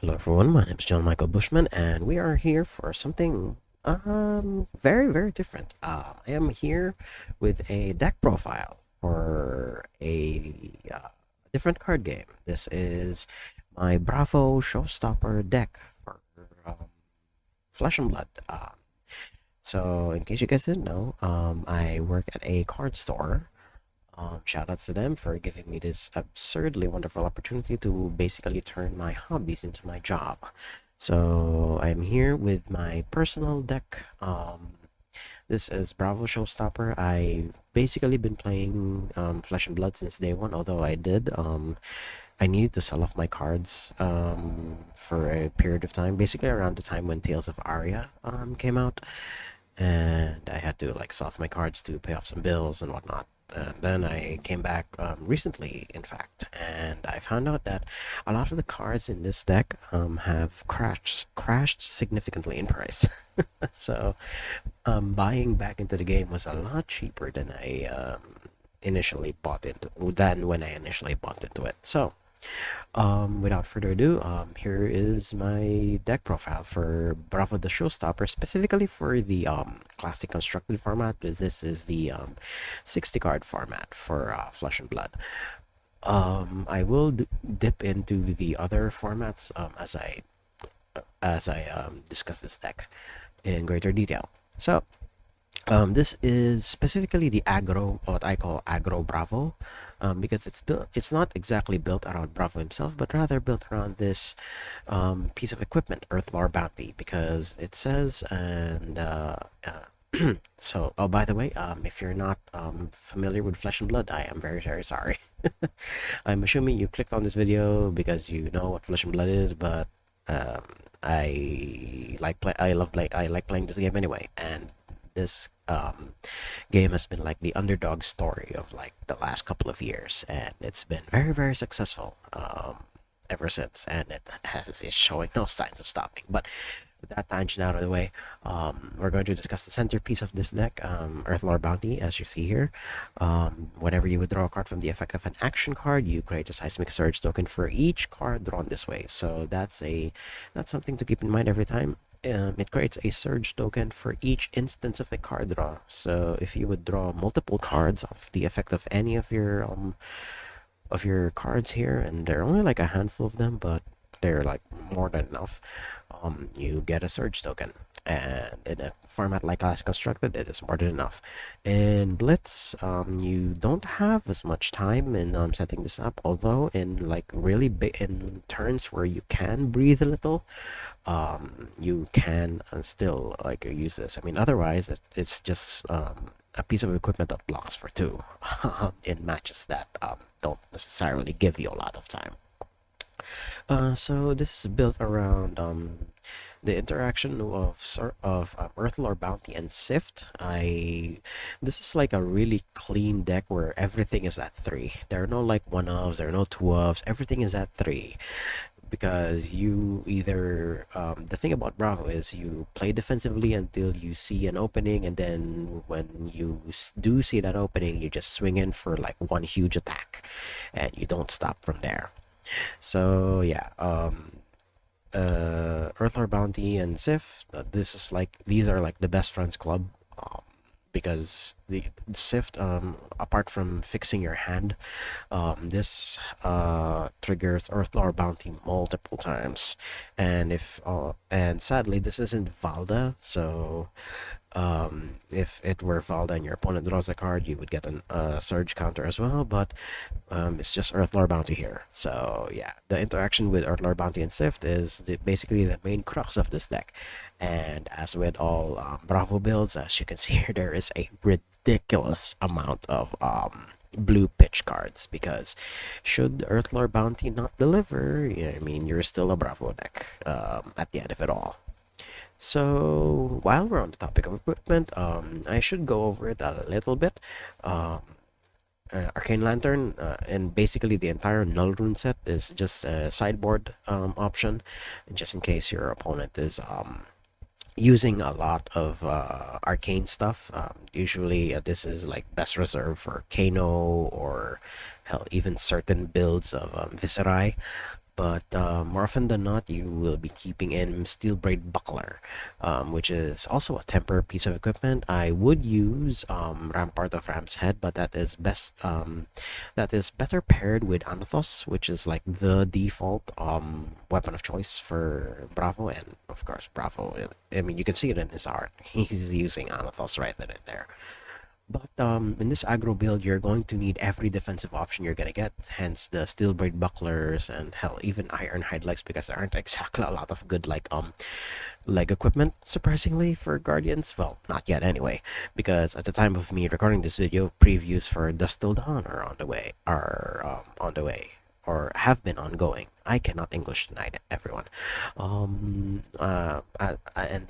Hello everyone, my name is John Michael Bushman and we are here for something very different. I am here with a deck profile for a different card game. This is my Bravo Showstopper deck for Flesh and Blood. So in case you guys didn't know, I work at a card store. Shout outs to them for giving me this absurdly wonderful opportunity to basically turn my hobbies into my job. So I'm here with my personal deck. This is Bravo Showstopper. I've basically been playing Flesh and Blood since day one, although I needed to sell off my cards for a period of time, basically around the time when Tales of Aria came out, and I had to like sell off my cards to pay off some bills and whatnot. And then I came back recently, in fact, and I found out that a lot of the cards in this deck have crashed significantly in price. So buying back into the game was a lot cheaper than I initially bought into than when I initially bought into it. So without further ado, here is my deck profile for Bravo the Showstopper, specifically for the classic constructed format. This is the 60 card format for Flesh and Blood. I will dip into the other formats as I discuss this deck in greater detail. So, this is specifically the aggro, what I call aggro Bravo, because it's built. It's not exactly built around Bravo himself, but rather built around this piece of equipment, Earthlore Bounty, because it says so. Oh, by the way, if you're not familiar with Flesh and Blood, I am very sorry. I'm assuming you clicked on this video because you know what Flesh and Blood is, but um, I like playing this game anyway, and this game has been like the underdog story of like the last couple of years, and it's been very successful ever since, and it's showing no signs of stopping. But with that tangent out of the way, we're going to discuss the centerpiece of this deck, Earthlore Bounty, as you see here. Whenever you withdraw a card from the effect of an action card, you create a Seismic Surge token for each card drawn this way. So that's something to keep in mind every time. It creates a surge token for each instance of a card draw. So if you would draw multiple cards of the effect of any of your cards here, and there are only like a handful of them, but they're like more than enough, you get a surge token. And in a format like Classic Constructed, it is more than enough. In Blitz, you don't have as much time in setting this up, although in like really big in turns where you can breathe a little, you can still like use this. I mean, otherwise it's just a piece of equipment that blocks for two in matches that don't necessarily give you a lot of time. So this is built around the interaction of Earthlore Bounty and Sift. I This is like a really clean deck where everything is at three. There are no like one ofs, there are no two ofs. Everything is at three because you either the thing about Bravo is you play defensively until you see an opening, and then when you do see that opening, you just swing in for like one huge attack, and you don't stop from there. So yeah, Earthlore Bounty and Sif. This is like these are like the best friends club, because the Sift, apart from fixing your hand, this triggers Earthlore Bounty multiple times, and sadly this isn't Valda, so if it were Valda and your opponent draws a card, you would get a surge counter as well, but it's just Earthlore Bounty here. So yeah, the interaction with Earthlore Bounty and Sift is basically the main crux of this deck. And as with all Bravo builds, as you can see here, there is a ridiculous amount of blue pitch cards, because should Earthlore Bounty not deliver, yeah, I mean, you're still a Bravo deck at the end of it all. So while we're on the topic of equipment, I should go over it a little bit. Um, Arcane Lantern, and basically the entire Null Rune set is just a sideboard option, just in case your opponent is using a lot of arcane stuff. Usually, this is like best reserved for Kano, or hell, even certain builds of Viserai. but more often than not, you will be keeping in Steel Braid Buckler, which is also a temper piece of equipment. I would use Rampart of Ram's Head, but that is better paired with Anathos, which is like the default weapon of choice for Bravo, and of course Bravo. I mean, you can see it in his art. He's using Anathos right then and there. But in this aggro build, you're going to need every defensive option you're gonna get. Hence the steel braid bucklers and hell, even iron hide legs, because there aren't exactly a lot of good leg equipment. Surprisingly for guardians, well, not yet anyway, because at the time of me recording this video, previews for Dust Till Dawn are on the way. Or have been ongoing. I cannot English tonight, everyone. And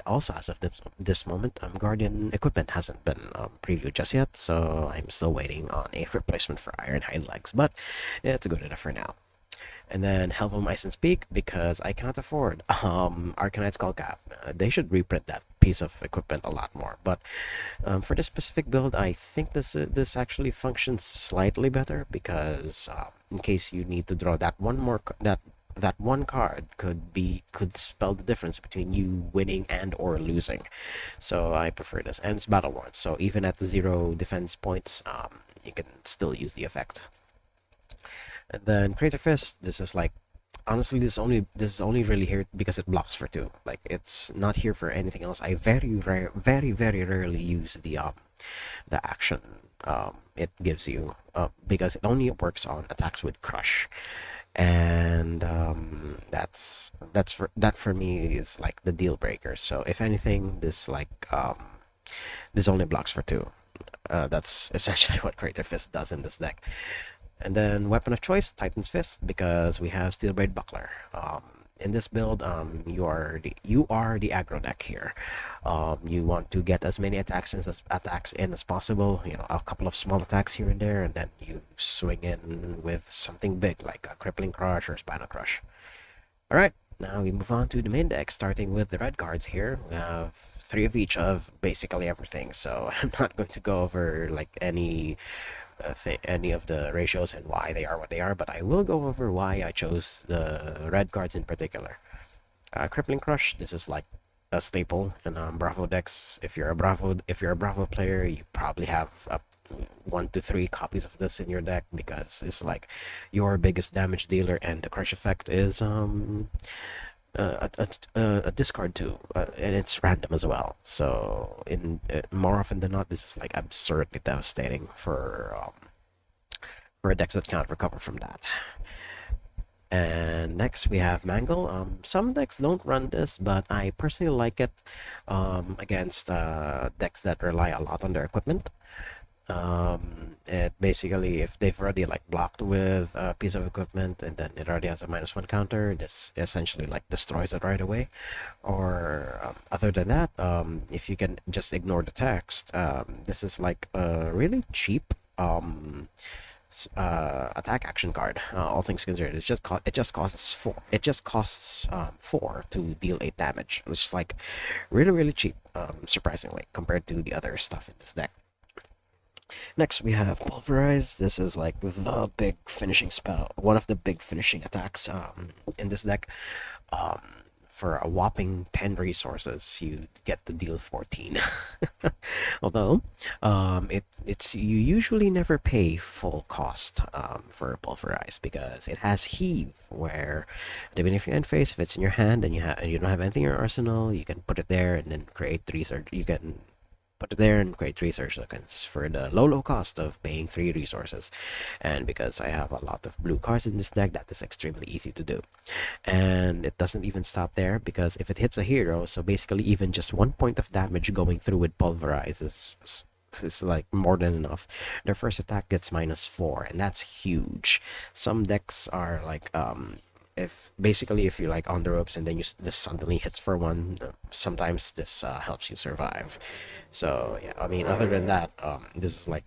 also, as of this moment, Guardian equipment hasn't been previewed just yet, so I'm still waiting on a replacement for Ironhide legs, but it's good enough for now. And then Helvam Ice and Speak, because I cannot afford Arcanite Skullcap. They should reprint that piece of equipment a lot more. But for this specific build, I think this actually functions slightly better, because in case you need to draw that one card could spell the difference between you winning and or losing. So I prefer this, and it's battle worn. So even at 0 defense points, you can still use the effect. And then Crater Fist, this is like, honestly, this is only really here because it blocks for 2. Like, it's not here for anything else. I very rarely use the action it gives you, because it only works on attacks with crush. And that for me is like the deal breaker. So if anything, this only blocks for 2. That's essentially what Crater Fist does in this deck. And then weapon of choice, Titan's Fist, because we have Steel Braid Buckler. In this build, you are the aggro deck here. You want to get as many attacks in as possible. You know, a couple of small attacks here and there, and then you swing in with something big like a Crippling Crush or Spinal Crush. All right, now we move on to the main deck, starting with the red cards here. We have 3 of each of basically everything, so I'm not going to go over like any of the ratios and why they are what they are, but I will go over why I chose the red cards in particular. Crippling Crush, this is like a staple in Bravo decks. If you're a Bravo player, you probably have 1 to 3 copies of this in your deck, because it's like your biggest damage dealer, and the crush effect is a discard too, and it's random as well. So in more often than not, this is like absurdly devastating for decks that cannot recover from that. And next we have Mangle. Some decks don't run this, but I personally like it against decks that rely a lot on their equipment. It basically, if they've already like blocked with a piece of equipment and then it already has a -1 counter, this essentially like destroys it right away. Or other than that, if you can just ignore the text, this is like a really cheap attack action card. All things considered, it just costs 4. It just costs 4 to deal 8 damage, which is like really cheap, surprisingly, compared to the other stuff in this deck. Next, we have Pulverize. This is like the big finishing spell, one of the big finishing attacks in this deck. Um, for a whopping 10 resources, you get to deal 14. Although, it's you usually never pay full cost for Pulverize, because it has Heave, where depending if you end phase, if it's in your hand and you don't have anything in your arsenal, you can put it there and then create 3 surge. You can put it there and create 3 search tokens for the low cost of paying 3 resources. And because I have a lot of blue cards in this deck, that is extremely easy to do. And it doesn't even stop there, because if it hits a hero, so basically even just 1 point of damage going through with Pulverize is like more than enough. Their first attack gets -4, and that's huge. Some decks are like if you're like on the ropes and then this suddenly hits for 1, sometimes this helps you survive. So yeah, I mean, other than that, this is like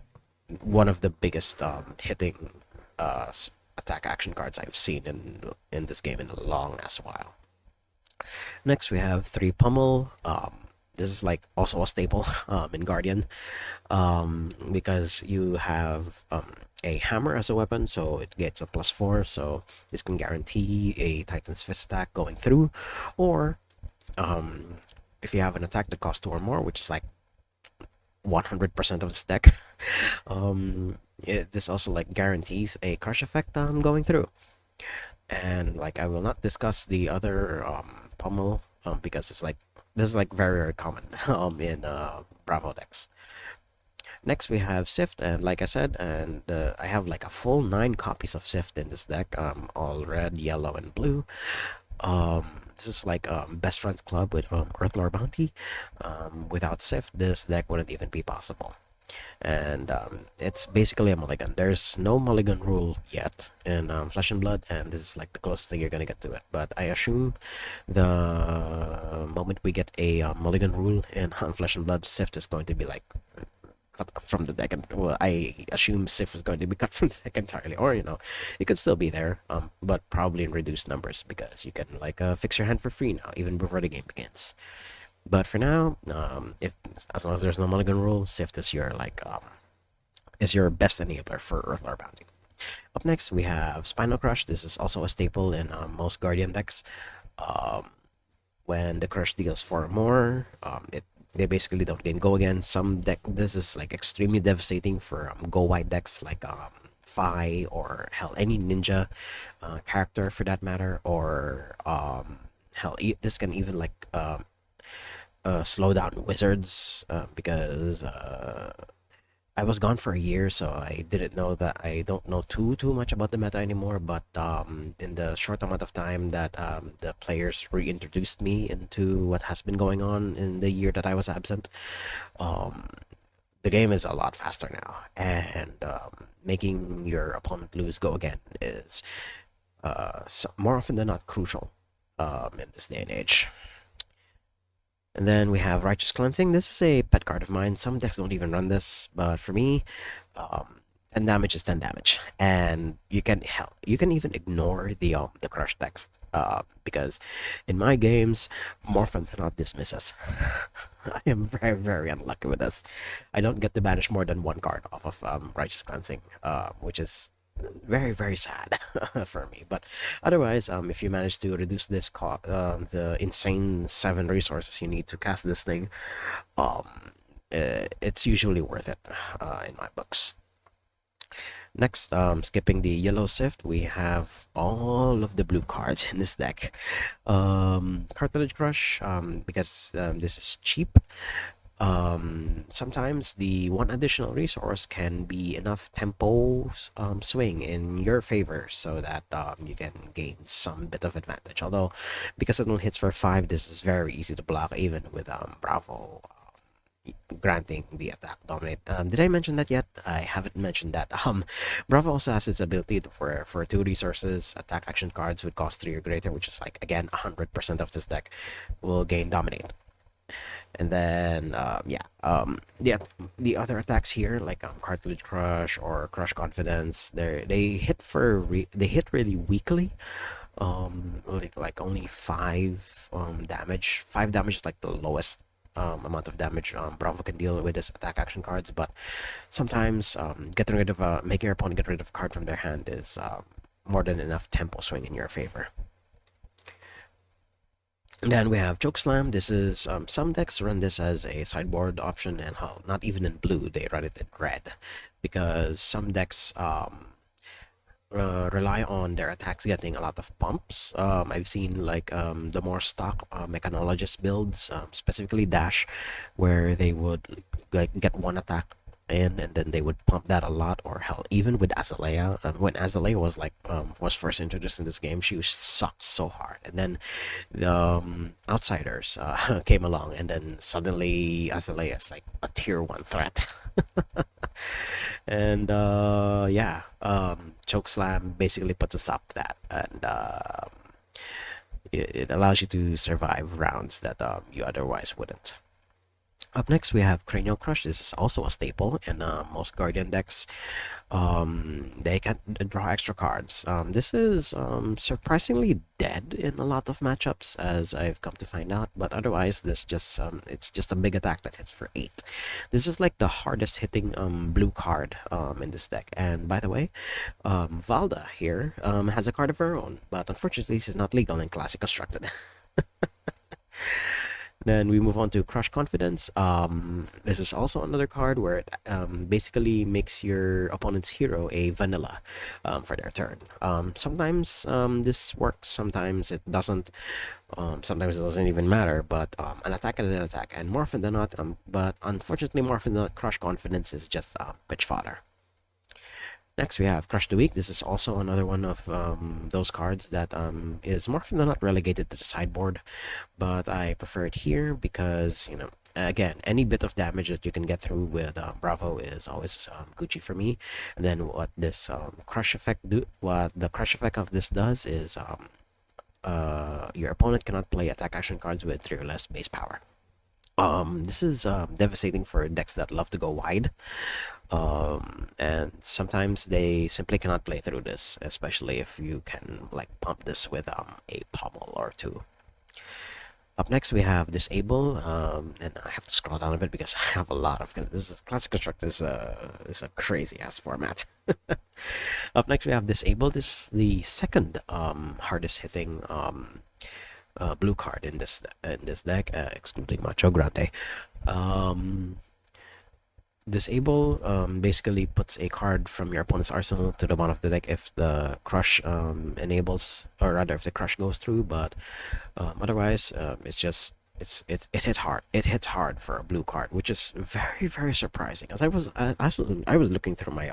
one of the biggest hitting attack action cards I've seen in this game in a long ass while. Next we have 3 Pummel. this is like also a staple in Guardian, because you have a hammer as a weapon, so it gets a +4. So this can guarantee a Titan's Fist attack going through, or um, if you have an attack that costs 2 or more, which is like 100% of this deck, this also like guarantees a crush effect going through. And like I will not discuss the other pummel because it's like this is like very very common in Bravo decks. Next we have Sift, and like I said, and I have like a full 9 copies of Sift in this deck, all red, yellow, and blue. This is like Best Friends Club with Earthlore Bounty. Without Sift, this deck wouldn't even be possible. And it's basically a mulligan. There's no mulligan rule yet in Flesh and Blood, and this is like the closest thing you're gonna get to it. But I assume the moment we get a mulligan rule in Flesh and Blood, Sift is going to be like cut from the deck, and well, I assume Sif is going to be cut from the deck entirely, or it could still be there, but probably in reduced numbers because you can like fix your hand for free now, even before the game begins. But for now, if as long as there's no mulligan rule, Sift is your is your best enabler for Earthlar Bounty. Up next, we have Spinal Crush. This is also a staple in most Guardian decks. Um, when the crush deals 4 or more, they basically don't gain go again. Some deck this is like extremely devastating for go wide decks like Fi, or hell any ninja character for that matter, or hell this can even like slow down wizards because I was gone for a year, so I didn't know that I don't know too much about the meta anymore. But in the short amount of time that the players reintroduced me into what has been going on in the year that I was absent, um, the game is a lot faster now, and making your opponent lose go again is more often than not crucial in this day and age. And then we have Righteous Cleansing. This is a pet card of mine. Some decks don't even run this, but for me, 10 damage is 10 damage, and you can even ignore the crush text because in my games, more often than not, this misses. I am very very unlucky with this. I don't get to banish more than 1 card off of Righteous Cleansing, which is very very sad for me. But otherwise, if you manage to reduce this the insane 7 resources you need to cast this thing, it's usually worth it in my books. Next, skipping the yellow sift, we have all of the blue cards in this deck. Cartilage Crush, because this is cheap. Sometimes the 1 additional resource can be enough tempo swing in your favor so that you can gain some bit of advantage. Although, because it only hits for 5, this is very easy to block even with Bravo granting the attack dominate. Did I mention that yet? I haven't mentioned that. Bravo also has its ability for 2 resources attack action cards with cost 3 or greater, which is like again 100% of this deck will gain dominate. And then the other attacks here like Cartilage Crush or Crush Confidence, they hit really weakly. Like only 5 damage. 5 damage is like the lowest amount of damage Bravo can deal with his attack action cards, but sometimes making your opponent get rid of a card from their hand is more than enough tempo swing in your favor. And then we have Chokeslam. This is some decks run this as a sideboard option, and hell, not even in blue, they run it in red, because some decks rely on their attacks getting a lot of bumps. I've seen like the more stock mechanologist builds, specifically Dash, where they would like get 1 attack in, and then they would pump that a lot. Or hell, even with Azalea, when Azalea was like was first introduced in this game, she sucked so hard, and then the Outsiders came along, and then suddenly Azalea is like a tier 1 threat. And yeah, Chokeslam basically puts a stop to that, and it allows you to survive rounds that you otherwise wouldn't. Up next, we have Cranial Crush. This is also a staple in most Guardian decks. They can draw extra cards. This is surprisingly dead in a lot of matchups, as I've come to find out. But otherwise, this just it's just a big attack that hits for 8. This is like the hardest hitting blue card in this deck. And by the way, Valda here has a card of her own, but unfortunately, this is not legal in Classic Constructed. Then we move on to Crush Confidence. This is also another card where it basically makes your opponent's hero a vanilla for their turn. Sometimes this works, sometimes it doesn't. Sometimes it doesn't even matter, but an attack is an attack, and more often than not, but unfortunately, more often than not, Crush Confidence is just pitch fodder. Next, we have Crush the Weak. This is also another one of those cards that is more often than not relegated to the sideboard, but I prefer it here because, you know, again, any bit of damage that you can get through with Bravo is always Gucci for me. And then what this what the Crush effect of this does is your opponent cannot play attack action cards with 3 or less base power. This is devastating for decks that love to go wide. And sometimes they simply cannot play through this, especially if you can like pump this with a pommel or two. Up next, we have Disable, and I have to scroll down a bit because I have a lot of this. Classic Construct is a crazy ass format. Up next, we have Disable. This is the second hardest hitting blue card in this deck, excluding Macho Grande. Disable basically puts a card from your opponent's arsenal to the bottom of the deck if the crush enables, or rather if the crush goes through. But otherwise, it's just it hits hard for a blue card, which is very surprising. As I was looking through my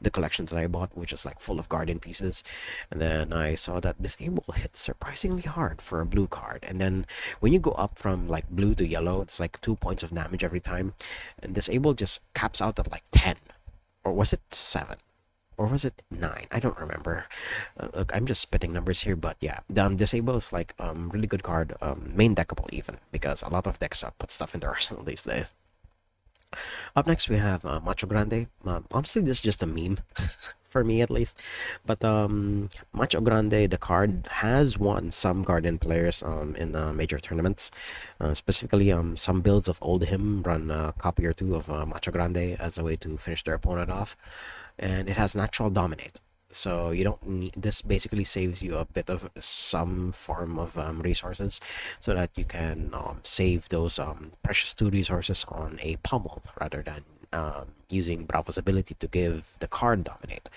the collection that I bought, which is like full of Guardian pieces, and then I saw that Disable hits surprisingly hard for a blue card. And then when you go up from like blue to yellow, it's like 2 points of damage every time, and Disable just caps out at like 10, or was it 7? Or was it 9? I don't remember. Look, I'm just spitting numbers here, but yeah, the Disable is like really good card, main deckable even, because a lot of decks put stuff in their arsenal these days. Up next, we have Macho Grande. Honestly, this is just a meme, for me at least. But Macho Grande, the card, has won some Guardian players in major tournaments. Specifically, some builds of Old Him run a copy or two of Macho Grande as a way to finish their opponent off. And it has Natural Dominate. So you don't need this. Basically saves you a bit of some form of resources, so that you can save those precious 2 resources on a pommel rather than using Bravo's ability to give the card dominate.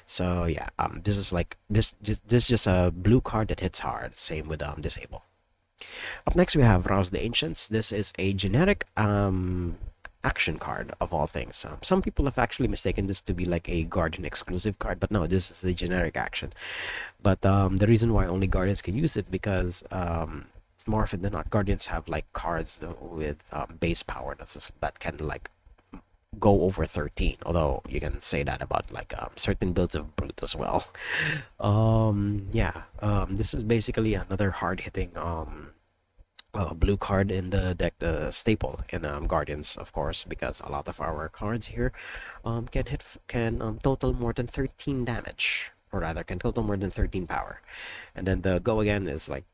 So yeah, this is like this is just a blue card that hits hard. Same with Disable. Up next, we have Rouse the Ancients. This is a generic action card of all things. Some people have actually mistaken this to be like a Guardian exclusive card, but no, this is a generic action. But the reason why only Guardians can use it because more often than not, Guardians have like cards with base power that can like go over 13. Although you can say that about like certain builds of Brute as well. Yeah, this is basically another hard hitting blue card in the deck, staple in Guardians, of course, because a lot of our cards here can total more than 13 damage, or rather, can total more than 13 power. And then the go again is like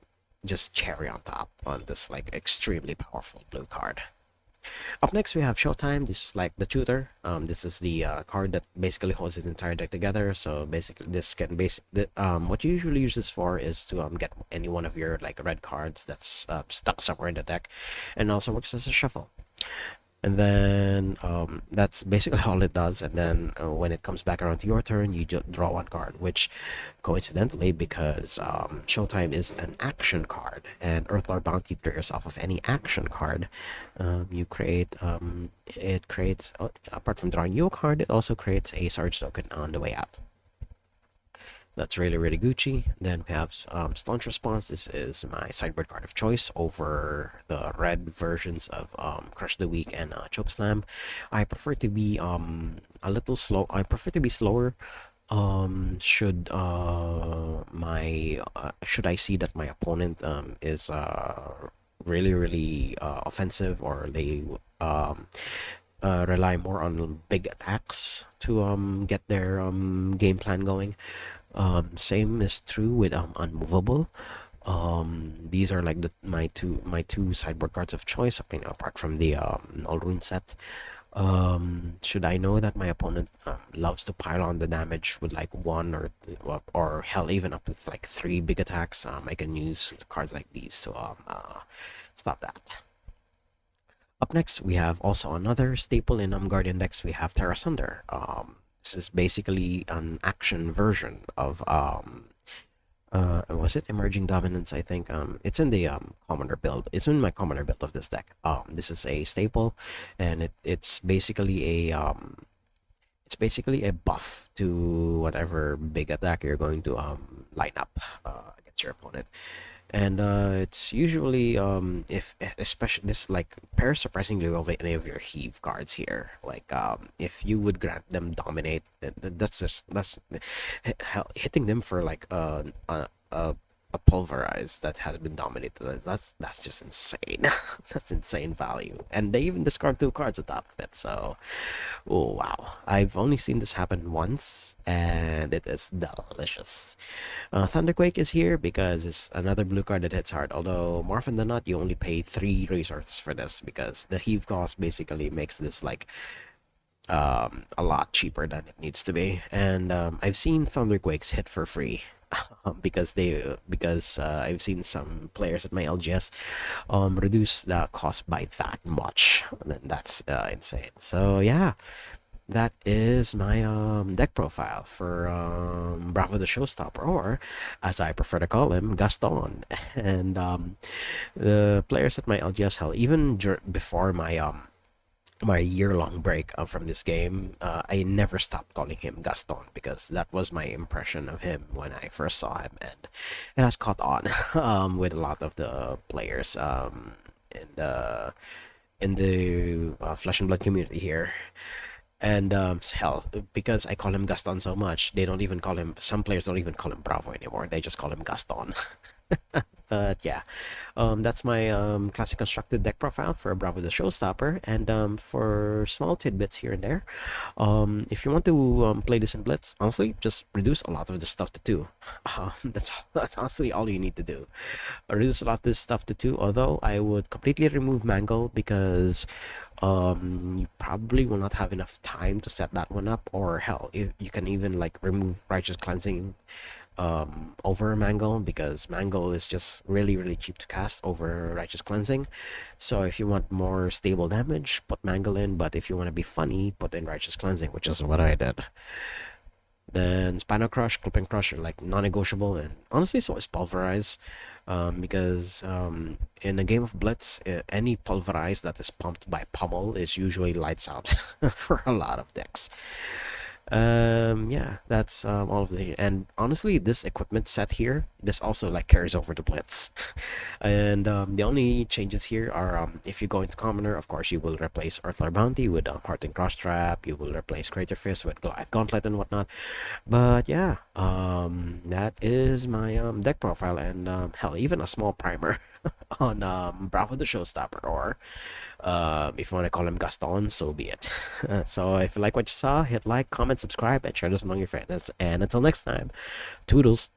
just cherry on top on this like extremely powerful blue card. Up next, we have Showtime. This is like the tutor. This is the card that basically holds the entire deck together. So basically, this can what you usually use this for is to get any one of your like red cards that's stuck somewhere in the deck, and also works as a shuffle. And then that's basically all it does. And then when it comes back around to your turn, you just draw 1 card, which coincidentally, because Showtime is an action card and Earthlord Bounty triggers off of any action card, you create it creates apart from drawing you a card, it also creates a Sarge token on the way out. That's really Gucci. Then we have Staunch Response. This is my sideboard card of choice over the red versions of Crush the Weak and Chokeslam. I prefer to be a little slow. I prefer to be slower. Should I see that my opponent is really, really offensive, or they um, rely more on big attacks to get their game plan going. Same is true with unmovable. These are like my two sideboard cards of choice. I mean, apart from the null rune set. Should I know that my opponent loves to pile on the damage with like one or hell even up to like three big attacks, I can use cards like these to stop that. Up next, we have also another staple in Guardian decks. We have Terra Sunder. This is basically an action version of was it Emerging Dominance? I think it's in the commoner build. It's in my commoner build of this deck. This is a staple, and it's basically a buff to whatever big attack you're going to line up against your opponent. And it's usually if especially this like pairs surprisingly well with any of your heave cards here. Like if you would grant them dominate, that's hitting them for like a pulverize that has been dominated. That's just insane. That's insane value. And they even discard two cards atop of it. So, oh wow, I've only seen this happen once, and it is delicious. Thunderquake is here because it's another blue card that hits hard. Although more often than not, you only pay 3 resources for this because the heave cost basically makes this like a lot cheaper than it needs to be. And I've seen Thunderquakes hit for free. Because I've seen some players at my LGS reduce the cost by that much. And then that's insane. So yeah, that is my deck profile for Bravo the Showstopper, or as I prefer to call him, Gaston. And the players at my LGS, hell, even before my year-long break from this game, I never stopped calling him Gaston because that was my impression of him when I first saw him, and it has caught on with a lot of the players in the Flesh and Blood community here. And hell, because I call him Gaston so much, they don't even call him. Some players don't even call him Bravo anymore. They just call him Gaston. But yeah, that's my classic constructed deck profile for Bravo the Showstopper, and for small tidbits here and there. If you want to play this in Blitz, honestly, just reduce a lot of this stuff to two. That's honestly all you need to do. Reduce a lot of this stuff to two. Although I would completely remove Mangle because you probably will not have enough time to set that one up, or hell, you can even like remove Righteous Cleansing over Mangle, because Mangle is just really really cheap to cast over Righteous Cleansing. So if you want more stable damage, put Mangle in, but if you want to be funny, put in Righteous Cleansing, which is what I did. Then Spinal Crush, Clipping Crush are like non-negotiable, and honestly so is Pulverize, because in a game of Blitz, any Pulverize that is pumped by Pummel is usually lights out for a lot of decks. Yeah, that's all of the, and honestly this equipment set here, this also like carries over to Blitz. And the only changes here are if you go into Commoner, of course you will replace Earthler Bounty with Heart and Cross Trap, you will replace Crater Fist with Goliath Gauntlet and whatnot. But yeah, that is my deck profile, and hell, even a small primer on Bravo the Showstopper, or if you want to call him Gaston, so be it. So if you like what you saw, hit like, comment, subscribe, and share this among your friends. And until next time, toodles.